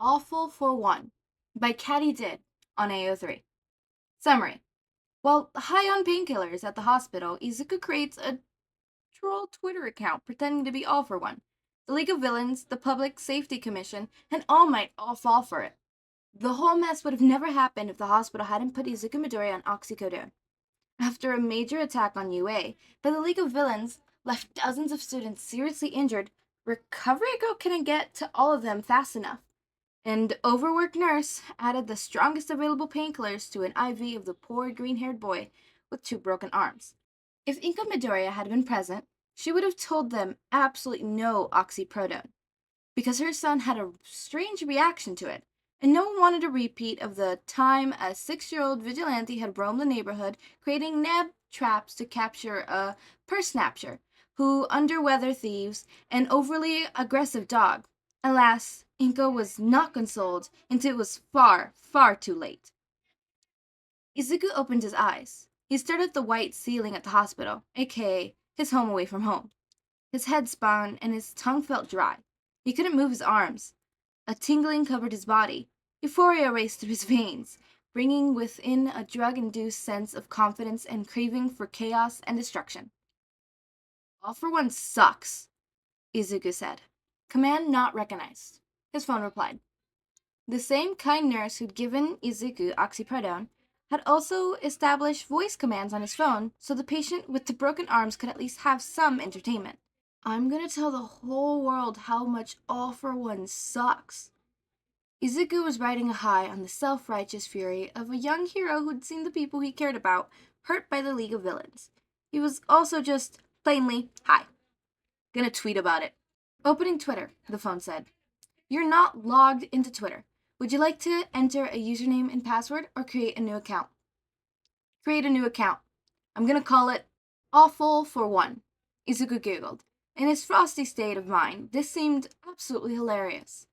Awful for One by Caddy Did on AO3. Summary. While high on painkillers at the hospital, Izuku creates a troll Twitter account pretending to be All for One. The League of Villains, the Public Safety Commission, and All Might all fall for it. The whole mess would have never happened if the hospital hadn't put Izuku Midori on oxycodone. After a major attack on UA by the League of Villains left dozens of students seriously injured, Recovery Girl couldn't get to all of them fast enough. And overworked nurse added the strongest available painkillers to an IV of the poor green-haired boy with two broken arms. If Inka Midoriya had been present, she would have told them absolutely no oxyprodone, because her son had a strange reaction to it, and no one wanted a repeat of the time a 6-year-old vigilante had roamed the neighborhood creating nab traps to capture a purse snatcher who underweather thieves an overly aggressive dog. Alas, Inko was not consoled until it was far, far too late. Izuku opened his eyes. He stared at the white ceiling at the hospital, aka his home away from home. His head spun and his tongue felt dry. He couldn't move his arms. A tingling covered his body. Euphoria raced through his veins, bringing within a drug-induced sense of confidence and craving for chaos and destruction. All for One sucks, Izuku said. Command not recognized. His phone replied. The same kind nurse who'd given Izuku oxyprodone had also established voice commands on his phone so the patient with the broken arms could at least have some entertainment. I'm gonna tell the whole world how much All for One sucks. Izuku was riding a high on the self-righteous fury of a young hero who'd seen the people he cared about hurt by the League of Villains. He was also just plainly high. Gonna tweet about it. Opening Twitter, the phone said. You're not logged into Twitter. Would you like to enter a username and password or create a new account? Create a new account. I'm gonna call it Awful for One. Izuku giggled. In his frosty state of mind, this seemed absolutely hilarious.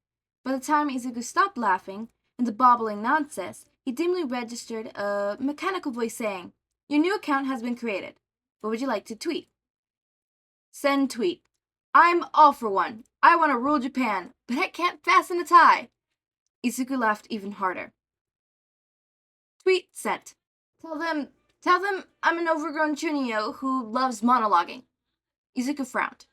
By the time Izuku stopped laughing and the babbling nonsense, he dimly registered a mechanical voice saying, Your new account has been created. What would you like to tweet? Send tweet. I'm All for One. I want to rule Japan, but I can't fasten a tie. Izuku laughed even harder. Tweet sent. Tell them I'm an overgrown chunio who loves monologuing. Izuku frowned.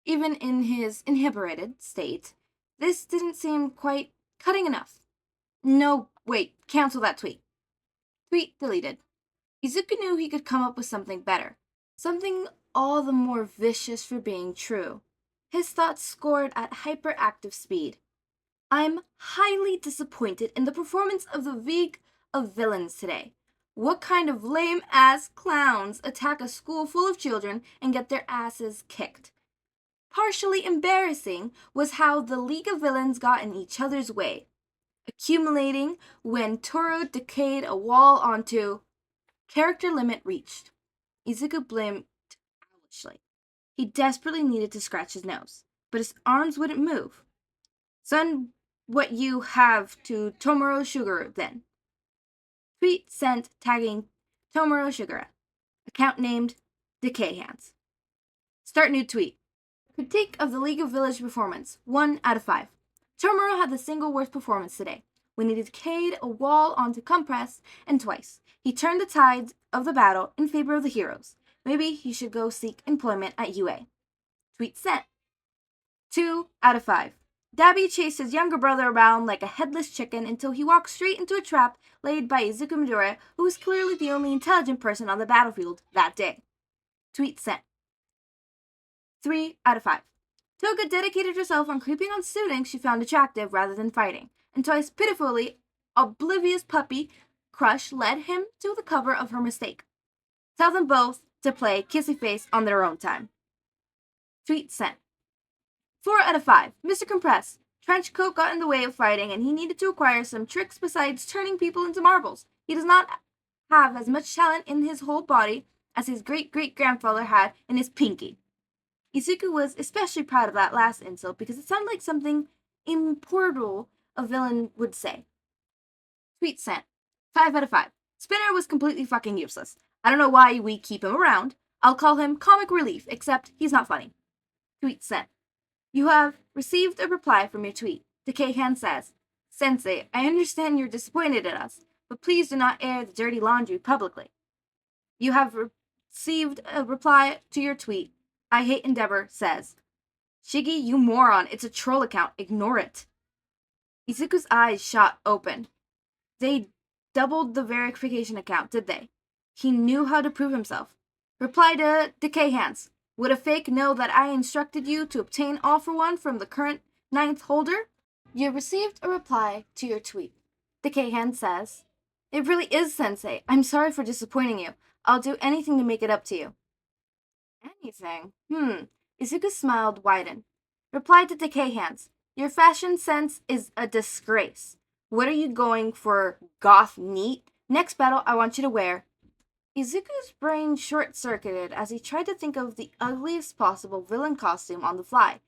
Even in his inebriated state, this didn't seem quite cutting enough. No, wait, cancel that tweet. Tweet deleted. Izuku knew he could come up with something better. Something all the more vicious for being true. His thoughts scored at hyperactive speed. I'm highly disappointed in the performance of the League of Villains today. What kind of lame-ass clowns attack a school full of children and get their asses kicked? Partially embarrassing was how the League of Villains got in each other's way, accumulating when Toro decayed a wall onto character limit reached. Izuku blinked owlishly. He desperately needed to scratch his nose, but his arms wouldn't move. Send what you have to Tomoro Suguru, then. Tweet sent tagging Tomoro Suguru. Account named Decay Hands. Start new tweet. Critique of the League of Village performance. 1 out of 5. Tomoro had the single worst performance today, when he decayed a wall onto compress, and twice. He turned the tides of the battle in favor of the heroes. Maybe he should go seek employment at UA. Tweet sent. 2 out of 5. Dabby chased his younger brother around like a headless chicken until he walked straight into a trap laid by Izuku Midoriya, who was clearly the only intelligent person on the battlefield that day. Tweet sent. 3 out of 5. Toga dedicated herself on creeping on students she found attractive rather than fighting, and twice pitifully oblivious puppy crush led him to the cover of her mistake. Tell them both to play kissy face on their own time. Tweet sent. 4 out of 5. Mr. Compress. Trenchcoat got in the way of fighting, and he needed to acquire some tricks besides turning people into marbles. He does not have as much talent in his whole body as his great-great-grandfather had in his pinky. Izuku was especially proud of that last insult because it sounded like something immortal a villain would say. Tweet sent. 5 out of 5. Spinner was completely fucking useless. I don't know why we keep him around. I'll call him comic relief, except he's not funny. Tweet sent. You have received a reply from your tweet. Decayhan says, Sensei, I understand you're disappointed in us, but please do not air the dirty laundry publicly. You have received a reply to your tweet. I hate Endeavor says. Shiggy, you moron, it's a troll account. Ignore it. Izuku's eyes shot open. They doubled the verification account, did they? He knew how to prove himself. Reply to Decay Hands. Would a fake know that I instructed you to obtain all for one from the current 9th holder? You received a reply to your tweet. Decay Hands says, It really is, Sensei. I'm sorry for disappointing you. I'll do anything to make it up to you. Anything? Izuku smiled widened. Replied to Decay Hands. Your fashion sense is a disgrace. What are you going for, goth neat? Next battle, I want you to wear. Izuku's brain short-circuited as he tried to think of the ugliest possible villain costume on the fly.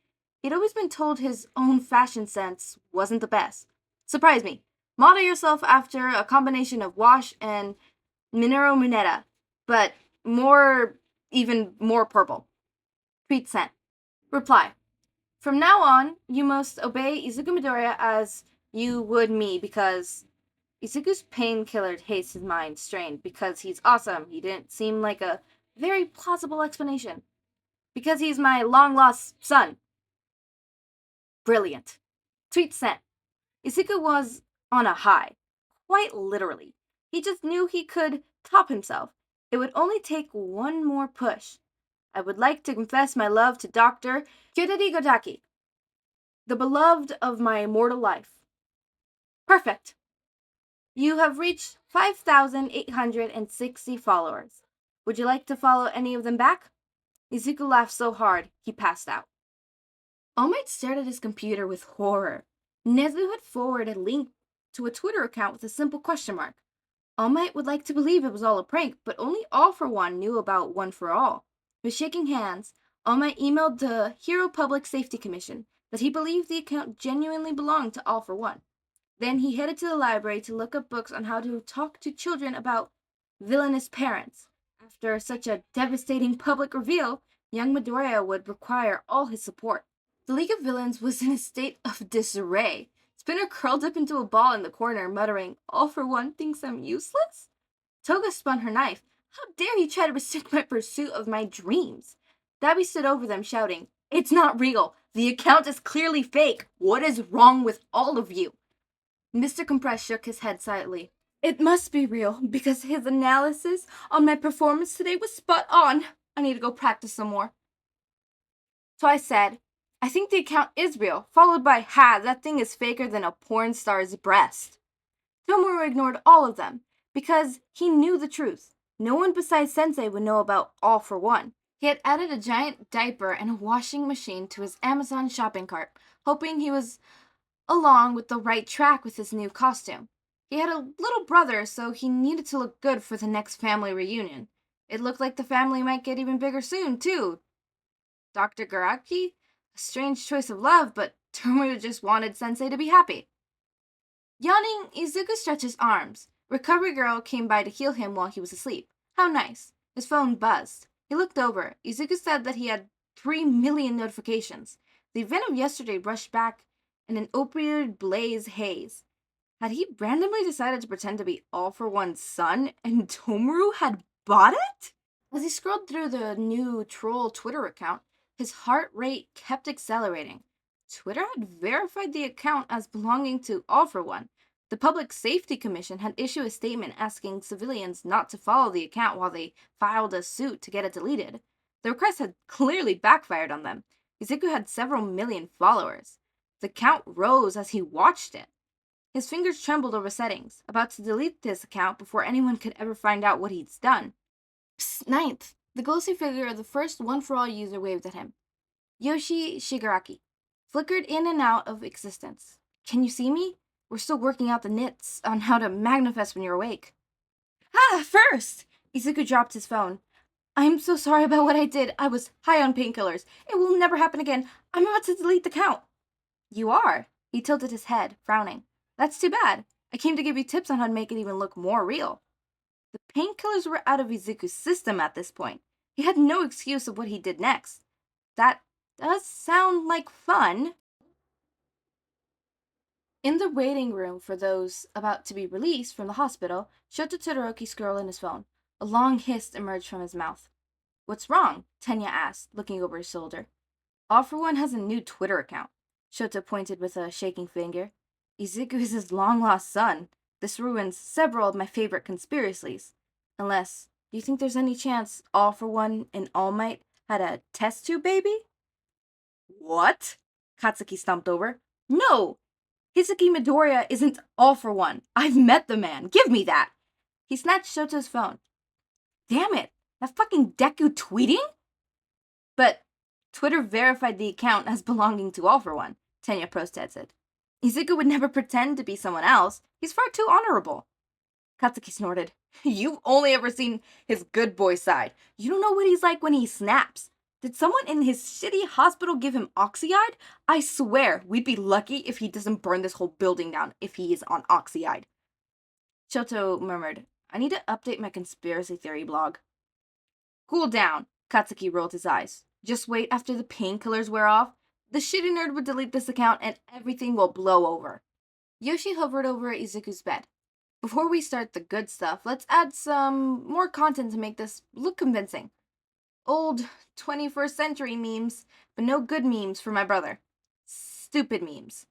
He'd always been told his own fashion sense wasn't the best. Surprise me. Model yourself after a combination of Wash and Minero Muneta, but even more purple. Tweet sent. Reply. From now on, you must obey Izuku Midoriya as you would me because Izuku's painkiller hates his mind strained because he's awesome. He didn't seem like a very plausible explanation. Because he's my long-lost son. Brilliant. Tweet sent. Izuku was on a high. Quite literally. He just knew he could top himself. It would only take one more push. I would like to confess my love to Dr. Kyodari Godaki, the beloved of my immortal life. Perfect. You have reached 5,860 followers. Would you like to follow any of them back? Izuku laughed so hard, he passed out. All Might stared at his computer with horror. Nezu had forwarded a link to a Twitter account with a simple question mark. All Might would like to believe it was all a prank, but only All for One knew about One for All. With shaking hands, All Might emailed the Hero Public Safety Commission that he believed the account genuinely belonged to All for One. Then he headed to the library to look up books on how to talk to children about villainous parents. After such a devastating public reveal, young Midoriya would require all his support. The League of Villains was in a state of disarray. Spinner curled up into a ball in the corner, muttering, All for One thinks I'm useless? Toga spun her knife. How dare he try to restrict my pursuit of my dreams? Dabi stood over them, shouting, It's not real. The account is clearly fake. What is wrong with all of you? Mr. Compress shook his head silently. It must be real, because his analysis on my performance today was spot on. I need to go practice some more. So I said, I think the account is real, followed by, that thing is faker than a porn star's breast. Tomoru ignored all of them, because he knew the truth. No one besides Sensei would know about All for One. He had added a giant diaper and a washing machine to his Amazon shopping cart, hoping he was along with the right track with his new costume. He had a little brother, so he needed to look good for the next family reunion. It looked like the family might get even bigger soon, too. Dr. Garaki? A strange choice of love, but Tomoru just wanted Sensei to be happy. Yawning, Izuku stretched his arms. Recovery Girl came by to heal him while he was asleep. How nice. His phone buzzed. He looked over. Izuku said that he had 3 million notifications. The event of yesterday rushed back in an opioid blaze haze. Had he randomly decided to pretend to be All for One's son, and Tomoru had bought it? As he scrolled through the new troll Twitter account, his heart rate kept accelerating. Twitter had verified the account as belonging to All for One. The Public Safety Commission had issued a statement asking civilians not to follow the account while they filed a suit to get it deleted. The request had clearly backfired on them. Izuku had several million followers. The count rose as he watched it. His fingers trembled over settings, about to delete this account before anyone could ever find out what he'd done. Psst, 9th. The ghostly figure of the first one-for-all user waved at him. Yoshi Shigaraki flickered in and out of existence. Can you see me? We're still working out the nits on how to manifest when you're awake. First! Izuku dropped his phone. I'm so sorry about what I did. I was high on painkillers. It will never happen again. I'm about to delete the count. You are? He tilted his head, frowning. That's too bad. I came to give you tips on how to make it even look more real. The painkillers were out of Izuku's system at this point. He had no excuse of what he did next. That does sound like fun. In the waiting room for those about to be released from the hospital, Shota Todoroki scrolled in his phone. A long hiss emerged from his mouth. What's wrong? Tenya asked, looking over his shoulder. All for One has a new Twitter account. Shota pointed with a shaking finger. Izuku is his long-lost son. This ruins several of my favorite conspiracies. Unless, do you think there's any chance All for One and All Might had a test tube baby? What? Katsuki stomped over. No! Hisaki Midoriya isn't All for One. I've met the man. Give me that! He snatched Shota's phone. Damn it! That fucking Deku tweeting? But Twitter verified the account as belonging to All for One, Tenya protested. Izuku would never pretend to be someone else. He's far too honorable. Katsuki snorted. You've only ever seen his good boy side. You don't know what he's like when he snaps. Did someone in his shitty hospital give him oxyide? I swear, we'd be lucky if he doesn't burn this whole building down if he is on oxyide. Shoto murmured, I need to update my conspiracy theory blog. Cool down, Katsuki rolled his eyes. Just wait after the painkillers wear off. The shitty nerd would delete this account and everything will blow over. Yoshi hovered over Izuku's bed. Before we start the good stuff, let's add some more content to make this look convincing. Old 21st century memes, but no good memes for my brother. Stupid memes.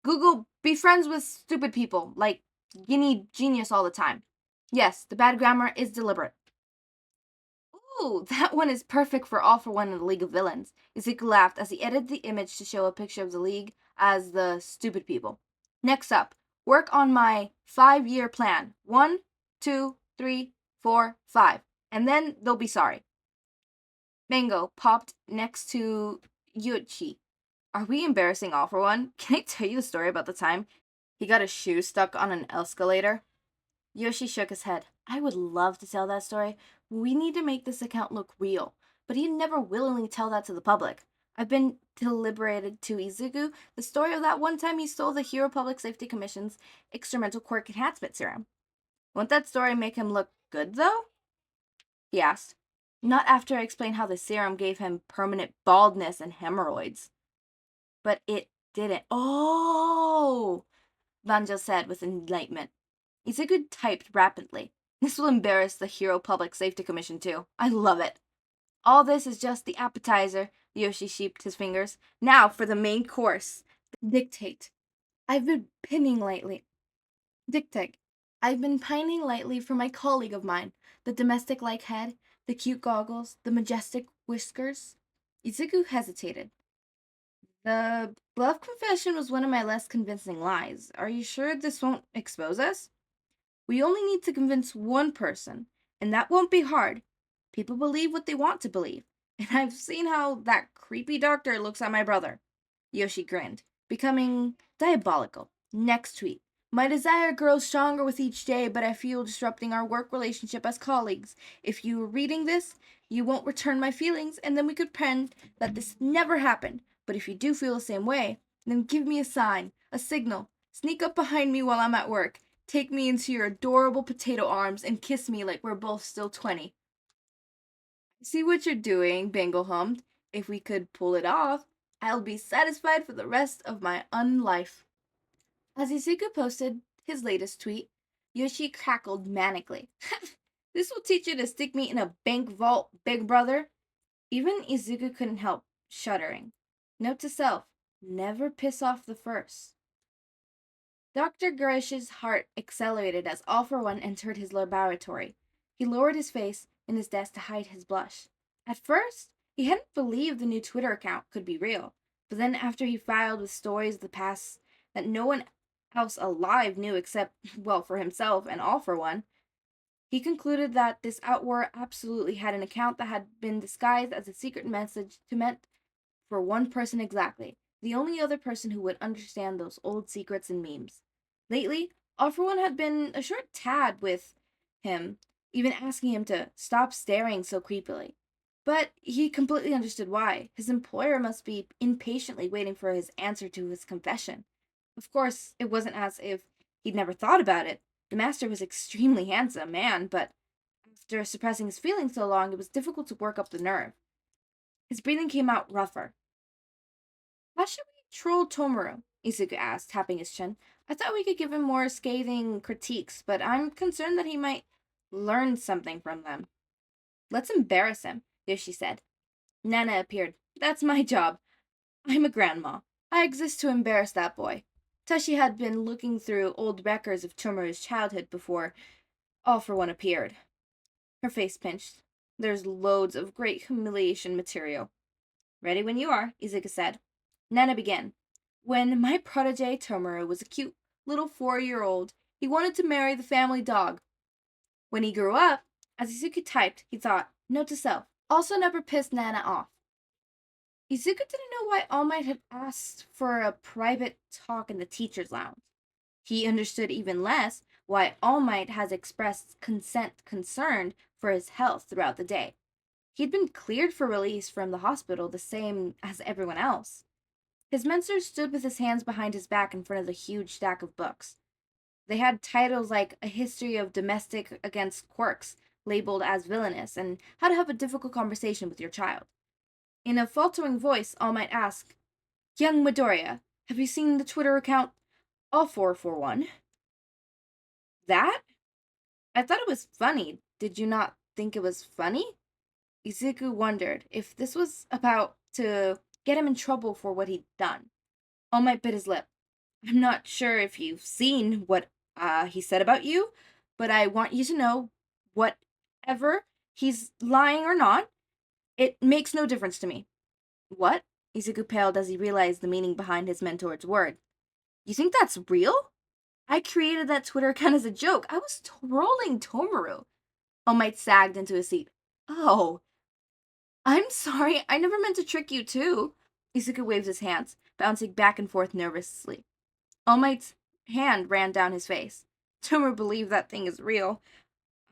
Google, be friends with stupid people, like Guinea genius all the time. Yes, the bad grammar is deliberate. Ooh, that one is perfect for All for One in the League of Villains. Izuku laughed as he edited the image to show a picture of the League as the stupid people. Next up, work on my 5-year plan. 1, 2, 3, 4, 5. And then they'll be sorry. Mango popped next to Yuichi. Are we embarrassing All for One? Can I tell you the story about the time he got his shoe stuck on an escalator? Yoshi shook his head. I would love to tell that story. We need to make this account look real. But he'd never willingly tell that to the public. I've been deliberated to Izuku the story of that one time he stole the Hero Public Safety Commission's experimental quirk enhancement serum. Won't that story make him look good, though? He asked. Not after I explained how the serum gave him permanent baldness and hemorrhoids. But it didn't. Oh! Banjo said with enlightenment. Izuku typed rapidly. This will embarrass the Hero Public Safety Commission too. I love it. All this is just the appetizer, Yoshi sheeped his fingers. Now for the main course. Dictate. I've been pinning lately. Dictate. I've been pining lately for my colleague of mine, the domestic-like head, the cute goggles, the majestic whiskers. Izuku hesitated. The love confession was one of my less convincing lies. Are you sure this won't expose us? We only need to convince one person, and that won't be hard. People believe what they want to believe, and I've seen how that creepy doctor looks at my brother. Yoshi grinned, becoming diabolical. Next tweet. My desire grows stronger with each day, but I feel disrupting our work relationship as colleagues. If you were reading this, you won't return my feelings, and then we could pretend that this never happened. But if you do feel the same way, then give me a sign, a signal. Sneak up behind me while I'm at work. Take me into your adorable potato arms and kiss me like we're both still 20. See what you're doing, Bangle hummed. If we could pull it off, I'll be satisfied for the rest of my unlife. As Izuku posted his latest tweet, Yoshi cackled manically. This will teach you to stick me in a bank vault, big brother. Even Izuku couldn't help shuddering. Note to self, never piss off the first. Dr. Gerish's heart accelerated as All for One entered his laboratory. He lowered his face in his desk to hide his blush. At first, he hadn't believed the new Twitter account could be real, but then after he filed with stories of the past that no one else alive knew except, well, for himself and All for One, he concluded that this outward absolutely had an account that had been disguised as a secret message meant for one person exactly, the only other person who would understand those old secrets and memes. Lately, All for One had been a short tad with him, even asking him to stop staring so creepily. But he completely understood why. His employer must be impatiently waiting for his answer to his confession. Of course, it wasn't as if he'd never thought about it. The master was extremely handsome man, but after suppressing his feelings so long, it was difficult to work up the nerve. His breathing came out rougher. How should we troll Tomaru? Izuku asked, tapping his chin. I thought we could give him more scathing critiques, but I'm concerned that he might learn something from them. Let's embarrass him, Yoshi said. Nana appeared. That's my job. I'm a grandma. I exist to embarrass that boy. Tashi had been looking through old records of Tomoru's childhood before All for One appeared. Her face pinched. There's loads of great humiliation material. Ready when you are, Izuku said. Nana began. When my protege Tomoru was a cute little 4-year-old, he wanted to marry the family dog. When he grew up, as Izuku typed, he thought, note to self, also never piss Nana off. Izuku didn't know why All Might had asked for a private talk in the teacher's lounge. He understood even less why All Might has expressed concern for his health throughout the day. He'd been cleared for release from the hospital the same as everyone else. His mentor stood with his hands behind his back in front of the huge stack of books. They had titles like A History of Domestic Against Quirks, labeled as villainous, and How to Have a Difficult Conversation with Your Child. In a faltering voice, All Might ask, Young Midoriya, have you seen the Twitter account All441? That? I thought it was funny. Did you not think it was funny? Izuku wondered if this was about to get him in trouble for what he'd done. All Might bit his lip. I'm not sure if you've seen what he said about you, but I want you to know, whatever he's lying or not, it makes no difference to me. What? Izuku paled as he realized the meaning behind his mentor's word. You think that's real? I created that Twitter account as a joke. I was trolling Tomoru. All Might sagged into his seat. Oh, I'm sorry. I never meant to trick you, too. Izuku waved his hands, bouncing back and forth nervously. All Might's hand ran down his face. Tomoru believed that thing is real.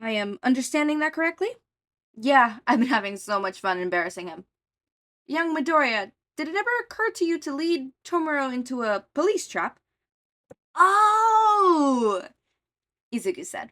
I am understanding that correctly? Yeah, I've been having so much fun embarrassing him. Young Midoriya, did it ever occur to you to lead Tomoru into a police trap? Oh! Izuku said.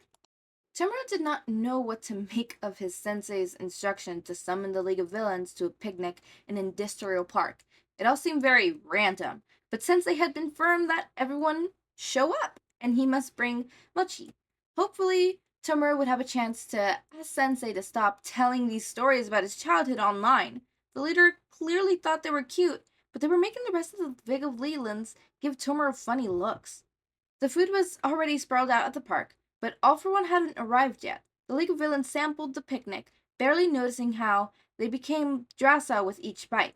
Tomoru did not know what to make of his sensei's instruction to summon the League of Villains to a picnic in Industrial Park. It all seemed very random, but Sensei had been firm that everyone show up, and he must bring mochi. Hopefully, Tomoru would have a chance to ask Sensei to stop telling these stories about his childhood online. The leader clearly thought they were cute, but they were making the rest of the League of Lelands give Tomoru funny looks. The food was already sprawled out at the park, but All for One hadn't arrived yet. The League of Villains sampled the picnic, barely noticing how they became drassa with each bite.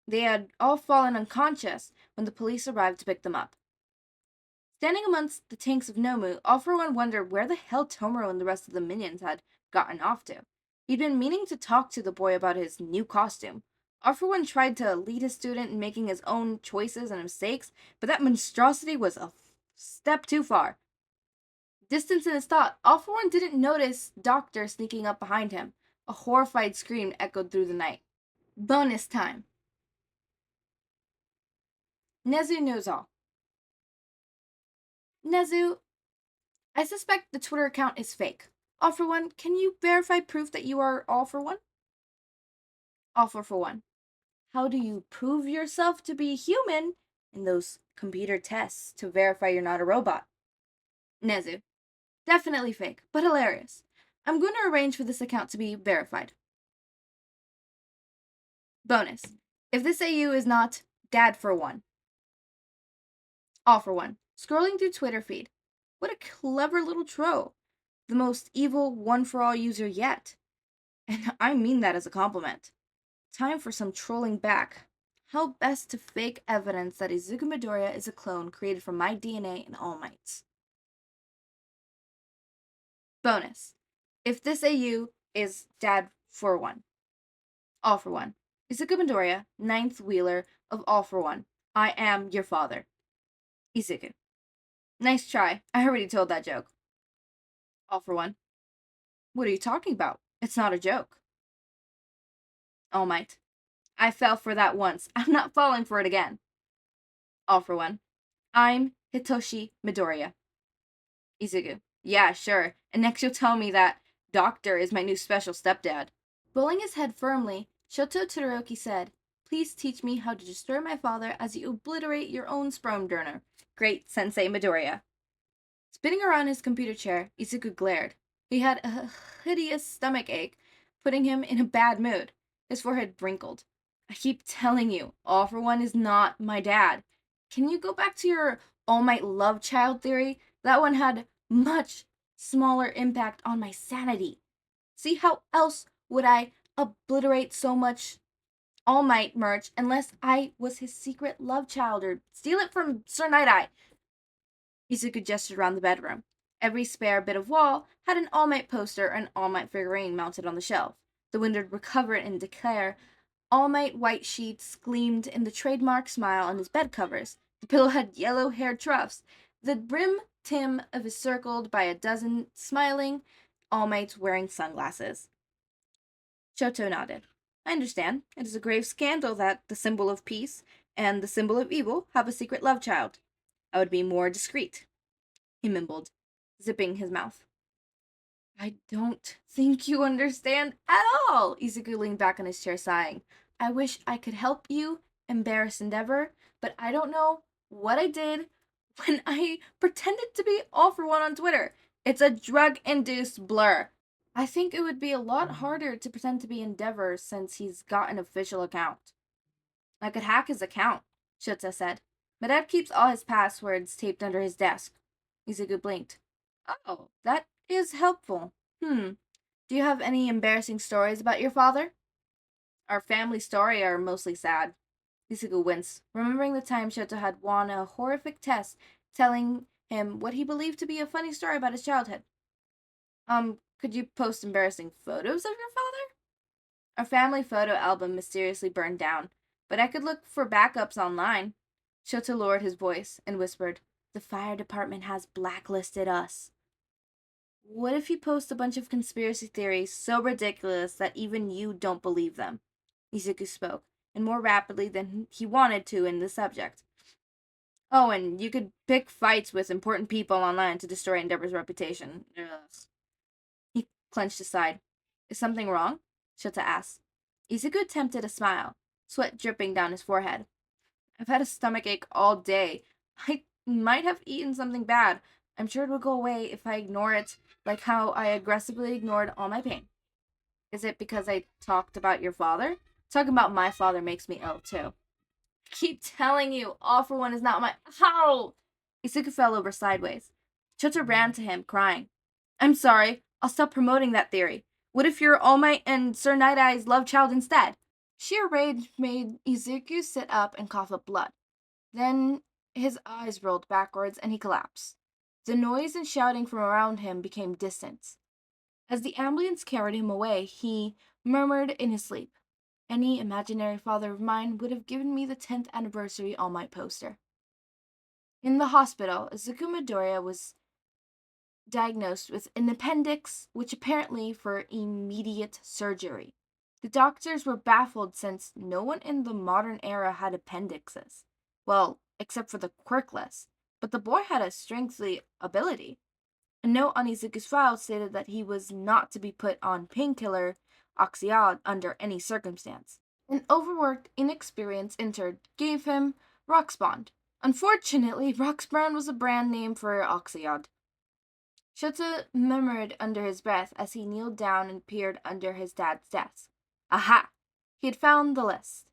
They had all fallen unconscious when the police arrived to pick them up. Standing amongst the tanks of Nomu, All for One wondered where the hell Tomoru and the rest of the minions had gotten off to. He'd been meaning to talk to the boy about his new costume. All for One tried to lead his student in making his own choices and mistakes, but that monstrosity was a step too far. Distant in his thought, All for One didn't notice Doctor sneaking up behind him. A horrified scream echoed through the night. Bonus time. Nezu knows all. Nezu, I suspect the Twitter account is fake. All for One, can you verify proof that you are All for One? All for One. How do you prove yourself to be human in those computer tests to verify you're not a robot? Nezu, definitely fake, but hilarious. I'm going to arrange for this account to be verified. Bonus. If this AU is not Dad for One. All for One. Scrolling through Twitter feed. What a clever little troll. The most evil one-for-all user yet. And I mean that as a compliment. Time for some trolling back. How best to fake evidence that Izuku Midoriya is a clone created from my DNA and All Might's. Bonus. If this AU is Dad for One. All for One. Izuku Midoriya, 9th wheeler of All for One. I am your father. Izuku. Nice try. I already told that joke. All for One. What are you talking about? It's not a joke. All Might. I fell for that once. I'm not falling for it again. All for One. I'm Hitoshi Midoriya. Izuku. Yeah, sure. And next you'll tell me that Doctor is my new special stepdad. Rolling his head firmly, Shoto Todoroki said, Please teach me how to destroy my father as you obliterate your own sperm donor. Great Sensei Midoriya. Spinning around his computer chair, Izuku glared. He had a hideous stomach ache, putting him in a bad mood. His forehead wrinkled. I keep telling you, All for One is not my dad. Can you go back to your All Might love child theory? That one had much smaller impact on my sanity. See how else would I obliterate so much All Might merch unless I was his secret love child or steal it from Sir Night Eye? Izuku gestured around the bedroom. Every spare bit of wall had an All Might poster or an All Might figurine mounted on the shelf. The window recovered and declare All Might white sheets gleamed in the trademark smile on his bed covers. The pillow had yellow hair troughs. The brim tim of is circled by a dozen smiling All Mights wearing sunglasses. Shoto nodded. I understand. It is a grave scandal that the symbol of peace and the symbol of evil have a secret love child. I would be more discreet, he mumbled, zipping his mouth. I don't think you understand at all, Izuku leaned back on his chair, sighing. I wish I could help you, embarrass Endeavor, but I don't know what I did when I pretended to be All for One on Twitter. It's a drug-induced blur. I think it would be a lot harder to pretend to be Endeavor since he's got an official account. I could hack his account, Shota said. My dad keeps all his passwords taped under his desk. Izuku blinked. Oh, that is helpful. Do you have any embarrassing stories about your father? Our family story are mostly sad. Izuku winced, remembering the time Shota had won a horrific test telling him what he believed to be a funny story about his childhood. Could you post embarrassing photos of your father? Our family photo album mysteriously burned down, but I could look for backups online. Shota lowered his voice and whispered, The fire department has blacklisted us. What if you post a bunch of conspiracy theories so ridiculous that even you don't believe them? Izuku spoke, and more rapidly than he wanted to in the subject. Oh, and you could pick fights with important people online to destroy Endeavor's reputation. Ugh. He clenched his side. Is something wrong? Shota asked. Izuku attempted a smile, sweat dripping down his forehead. I've had a stomachache all day. I might have eaten something bad. I'm sure it will go away if I ignore it, like how I aggressively ignored all my pain. Is it because I talked about your father? Talking about my father makes me ill, too. I keep telling you, All for One is not my. How? Isuku fell over sideways. Chota ran to him, crying. I'm sorry. I'll stop promoting that theory. What if you're All Might and Sir Night Eye's love child instead? Sheer rage made Izuku sit up and cough up blood. Then his eyes rolled backwards and he collapsed. The noise and shouting from around him became distant. As the ambulance carried him away, he murmured in his sleep, Any imaginary father of mine would have given me the 10th anniversary All Might poster. In the hospital, Izuku Midoriya was diagnosed with an appendix, which apparently for immediate surgery. The doctors were baffled since no one in the modern era had appendixes. Well, except for the quirkless. But the boy had a strengthly ability. A note on Izuku's file stated that he was not to be put on painkiller oxyod under any circumstance. An overworked, inexperienced intern gave him Roxbond. Unfortunately, Roxbond was a brand name for oxyod. Shota murmured under his breath as he kneeled down and peered under his dad's desk. Aha! He had found the list.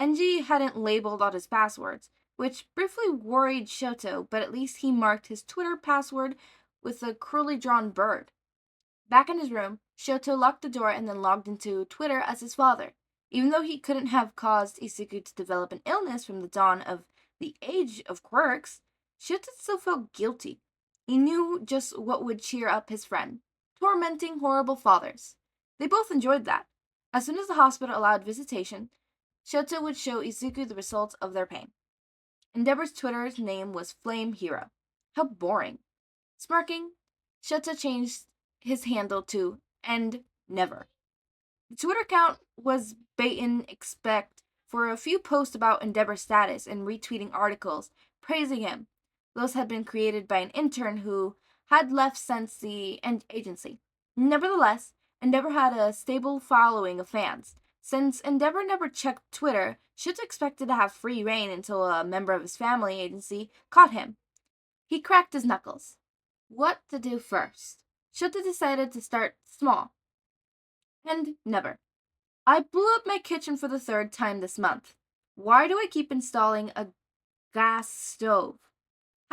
Enji hadn't labeled all his passwords, which briefly worried Shoto, but at least he marked his Twitter password with a cruelly drawn bird. Back in his room, Shoto locked the door and then logged into Twitter as his father. Even though he couldn't have caused Izuku to develop an illness from the dawn of the age of quirks, Shoto still felt guilty. He knew just what would cheer up his friend, tormenting horrible fathers. They both enjoyed that. As soon as the hospital allowed visitation, Shoto would show Izuku the results of their pain. Endeavor's Twitter's name was Flame Hero. How boring. Smirking, Shota changed his handle to End Never. The Twitter account was baitin' expect for a few posts about Endeavor's status and retweeting articles praising him. Those had been created by an intern who had left since the end agency. Nevertheless, Endeavor had a stable following of fans. Since Endeavor never checked Twitter, Shota expected to have free reign until a member of his family agency caught him. He cracked his knuckles. What to do first? Shota decided to start small. And never. I blew up my kitchen for the 3rd time this month. Why do I keep installing a gas stove?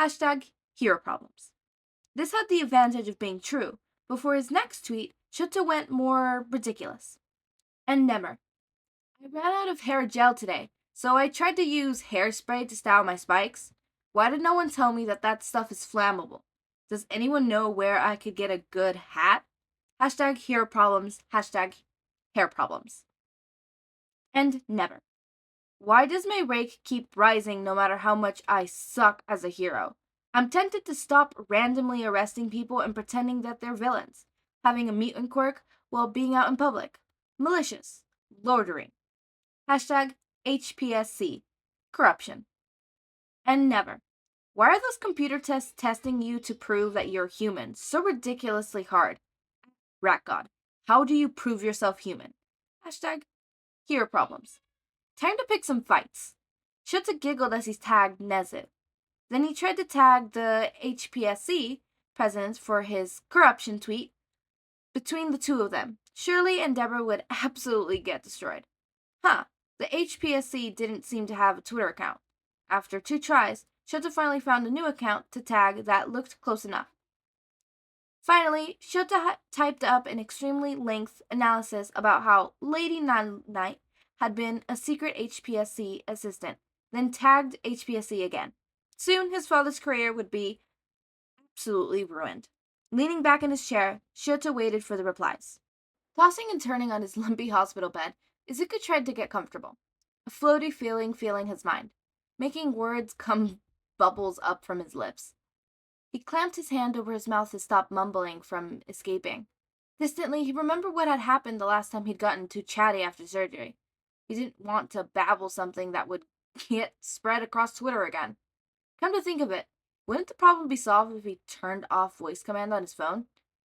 Hashtag hero problems. This had the advantage of being true, but for his next tweet, Shota went more ridiculous. And never. I ran out of hair gel today, so I tried to use hairspray to style my spikes. Why did no one tell me that stuff is flammable? Does anyone know where I could get a good hat? Hashtag hero problems. Hashtag hair problems. And never. Why does my rake keep rising no matter how much I suck as a hero? I'm tempted to stop randomly arresting people and pretending that they're villains, having a mutant quirk while being out in public. Malicious. Loitering. Hashtag HPSC. Corruption. And never. Why are those computer tests testing you to prove that you're human so ridiculously hard? Rat God. How do you prove yourself human? Hashtag hero problems. Time to pick some fights. Shota giggled as he tagged Nezu. Then he tried to tag the HPSC presidents for his corruption tweet. Between the two of them, Shirley and Deborah would absolutely get destroyed. Huh, the HPSC didn't seem to have a Twitter account. After 2 tries, Shota finally found a new account to tag that looked close enough. Finally, Shota typed up an extremely lengthy analysis about how Lady Night had been a secret HPSC assistant, then tagged HPSC again. Soon, his father's career would be absolutely ruined. Leaning back in his chair, Shota waited for the replies. Tossing and turning on his lumpy hospital bed, Izuku tried to get comfortable, a floaty feeling filling his mind, making words come bubbles up from his lips. He clamped his hand over his mouth to stop mumbling from escaping. Distantly, he remembered what had happened the last time he'd gotten too chatty after surgery. He didn't want to babble something that would get spread across Twitter again. Come to think of it, wouldn't the problem be solved if he turned off voice command on his phone?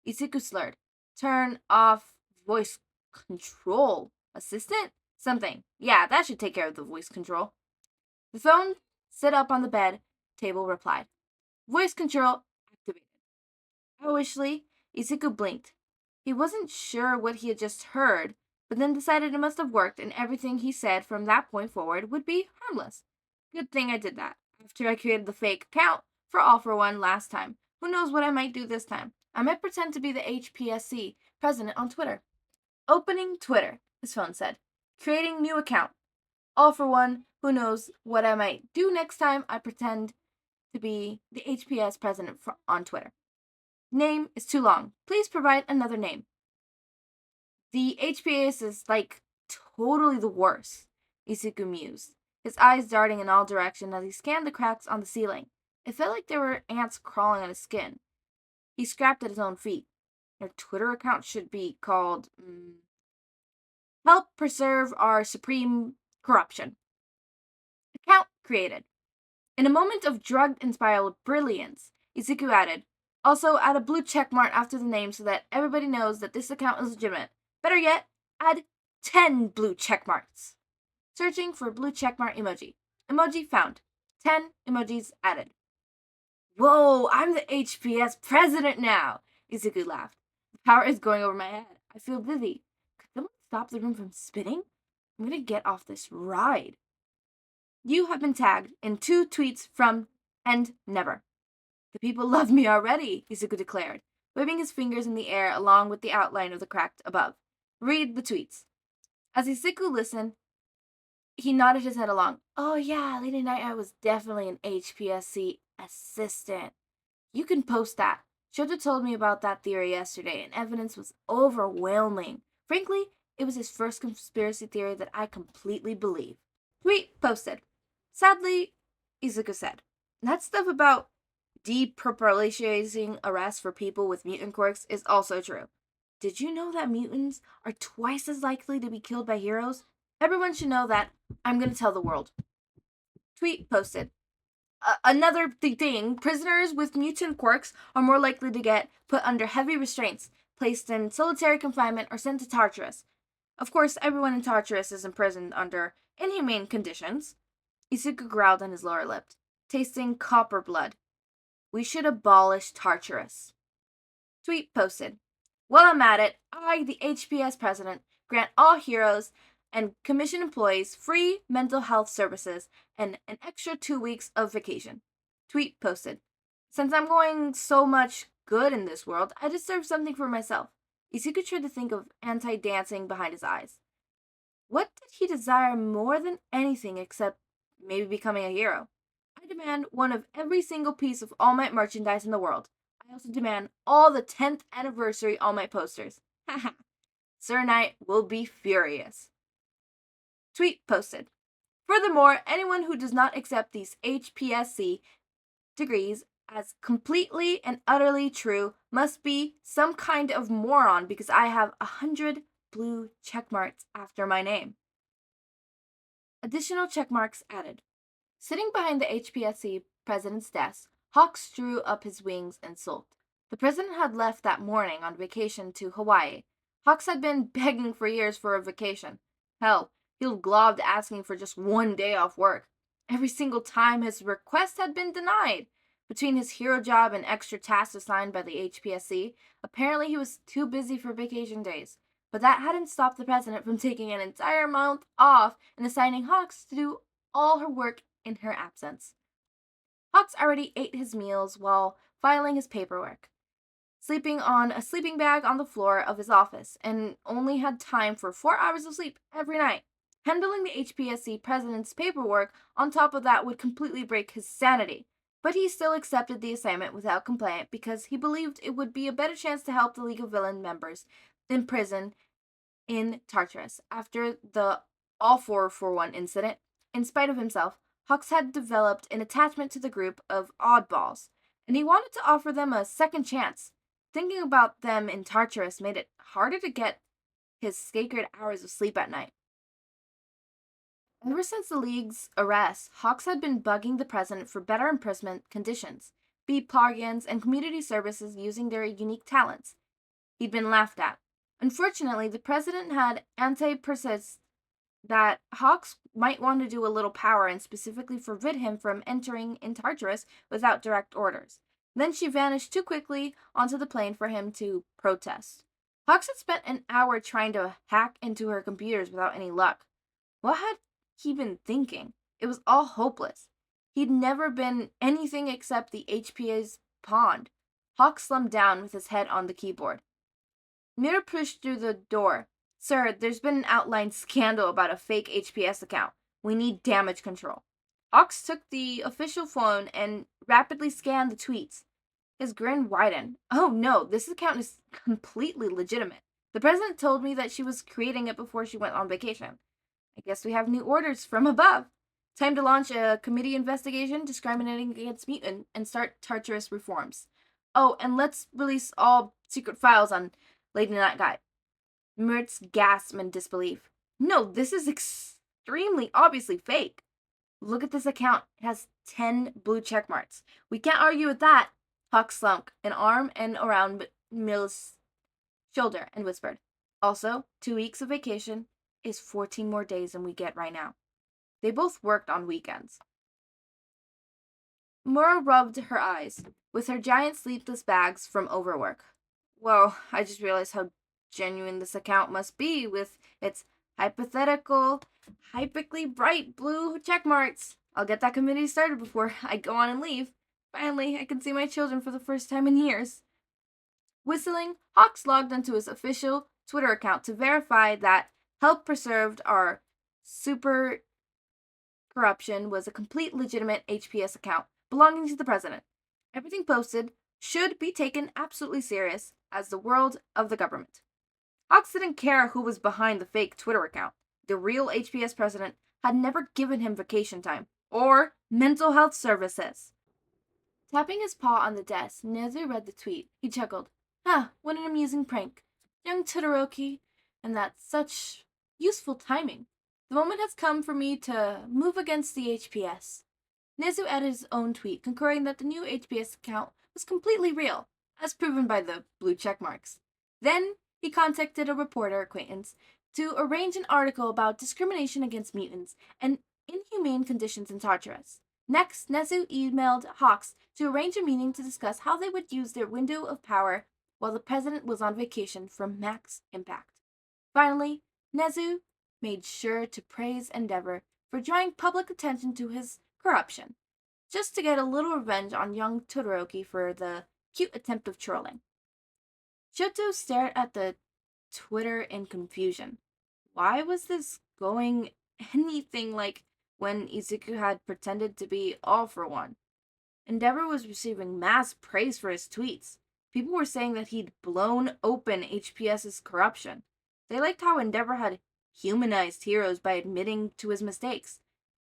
Izuku slurred. Turn off voice control assistant? Something. Yeah, that should take care of the voice control. The phone, set up on the bed table, replied. Voice control activated. Owishly, Izuku blinked. He wasn't sure what he had just heard, but then decided it must have worked and everything he said from that point forward would be harmless. Good thing I did that. After I created the fake account for All for One last time. Who knows what I might do this time? I might pretend to be the HPSC president on Twitter. Opening Twitter, his phone said. Creating new account. All for One. Who knows what I might do next time I pretend to be the HPS president on Twitter. Name is too long. Please provide another name. The HPS is like totally the worst, Izuku mused, his eyes darting in all directions as he scanned the cracks on the ceiling. It felt like there were ants crawling on his skin. He scrapped at his own feet. Their Twitter account should be called Help Preserve Our Supreme Corruption. Account created. In a moment of drug-inspired brilliance, Izuku added, also add a blue checkmark after the name so that everybody knows that this account is legitimate. Better yet, add 10 blue checkmarks. Searching for blue checkmark emoji. Emoji found. 10 emojis added. Whoa, I'm the HPS president now, Izuku laughed. The power is going over my head. I feel dizzy. Could someone stop the room from spinning? I'm gonna get off this ride. You have been tagged in 2 tweets from and never. The people love me already, Izuku declared, waving his fingers in the air along with the outline of the cracked above. Read the tweets. As Izuku listened, he nodded his head along. Oh yeah, Lady Night I was definitely an HPSC assistant. You can post that. Shota told me about that theory yesterday, and evidence was overwhelming. Frankly, it was his first conspiracy theory that I completely believe. Tweet posted. Sadly, Izuku said, that stuff about depopulating arrests for people with mutant quirks is also true. Did you know that mutants are twice as likely to be killed by heroes? Everyone should know that. I'm going to tell the world. Tweet posted. Another thing, prisoners with mutant quirks are more likely to get put under heavy restraints, placed in solitary confinement, or sent to torturers. Of course, everyone in Tartarus is imprisoned under inhumane conditions. Izuku growled on his lower lip, tasting copper blood. We should abolish Tartarus. Tweet posted. While I'm at it, I, the HPS president, grant all heroes and commission employees free mental health services and an extra 2 weeks of vacation. Tweet posted. Since I'm going so much good in this world, I deserve something for myself. Izuku tried to think of anti-dancing behind his eyes. What did he desire more than anything except maybe becoming a hero? I demand one of every single piece of All Might merchandise in the world. I also demand all the 10th anniversary All Might posters. Haha. Sir Knight will be furious. Tweet posted. Furthermore, anyone who does not accept these HPSC degrees as completely and utterly true must be some kind of moron because I have 100 blue checkmarks after my name. Additional checkmarks added. Sitting behind the HPSC president's desk, Hawks drew up his wings and sulked. The president had left that morning on vacation to Hawaii. Hawks had been begging for years for a vacation. Hell, he'd globbed asking for just 1 day off work. Every single time his request had been denied. Between his hero job and extra tasks assigned by the HPSC, apparently he was too busy for vacation days. But that hadn't stopped the president from taking an entire month off and assigning Hawks to do all her work in her absence. Hawks already ate his meals while filing his paperwork, sleeping on a sleeping bag on the floor of his office, and only had time for 4 hours of sleep every night. Handling the HPSC president's paperwork on top of that would completely break his sanity, but he still accepted the assignment without complaint because he believed it would be a better chance to help the League of Villain members in prison in Tartarus after the All 4-for-1 incident. In spite of himself, Hawks had developed an attachment to the group of oddballs, and he wanted to offer them a second chance. Thinking about them in Tartarus made it harder to get his sacred hours of sleep at night. Ever since the League's arrest, Hawks had been bugging the president for better imprisonment conditions, beat plugins, and community services using their unique talents. He'd been laughed at. Unfortunately, the president had anti-persist that Hawks might want to do a little power and specifically forbid him from entering in Tartarus without direct orders. Then she vanished too quickly onto the plane for him to protest. Hawks had spent an hour trying to hack into her computers without any luck. What had he been thinking? It was all hopeless. He'd never been anything except the HPA's pawn. Hawks slumped down with his head on the keyboard. Mira pushed through the door. Sir, there's been an outlined scandal about a fake HPS account. We need damage control. Hawks took the official phone and rapidly scanned the tweets. His grin widened. Oh no, this account is completely legitimate. The president told me that she was creating it before she went on vacation. I guess we have new orders from above. Time to launch a committee investigation discriminating against mutant and start Tartarus reforms. Oh, and let's release all secret files on Lady Night Guy. Mertz gasped in disbelief. No, this is extremely obviously fake. Look at this account. It has 10 blue check marks. We can't argue with that. Hawk slunk an arm and around Mill's shoulder and whispered. Also, 2 weeks of vacation is 14 more days than we get right now. They both worked on weekends. Mura rubbed her eyes with her giant sleepless bags from overwork. Whoa, I just realized how genuine this account must be with its hypothetical, hypically bright blue check marks. I'll get that committee started before I go on and leave. Finally, I can see my children for the first time in years. Whistling, Hawks logged onto his official Twitter account to verify that Help Preserved Our Super Corruption was a complete legitimate HPS account belonging to the president. Everything posted should be taken absolutely serious as the world of the government. Hawks didn't care who was behind the fake Twitter account. The real HPS president had never given him vacation time or mental health services. Tapping his paw on the desk, Nezu read the tweet. He chuckled. What an amusing prank. Young Todoroki, and that's such useful timing. The moment has come for me to move against the HPS. Nezu added his own tweet, concurring that the new HPS account was completely real, as proven by the blue check marks. Then he contacted a reporter acquaintance to arrange an article about discrimination against mutants and inhumane conditions in Tartarus. Next, Nezu emailed Hawks to arrange a meeting to discuss how they would use their window of power while the president was on vacation for max impact. Finally, Nezu made sure to praise Endeavor for drawing public attention to his corruption, just to get a little revenge on young Todoroki for the cute attempt of trolling. Shoto stared at the Twitter in confusion. Why was this going anything like when Izuku had pretended to be all for one? Endeavor was receiving mass praise for his tweets. People were saying that he'd blown open HPS's corruption. They liked how Endeavor had humanized heroes by admitting to his mistakes.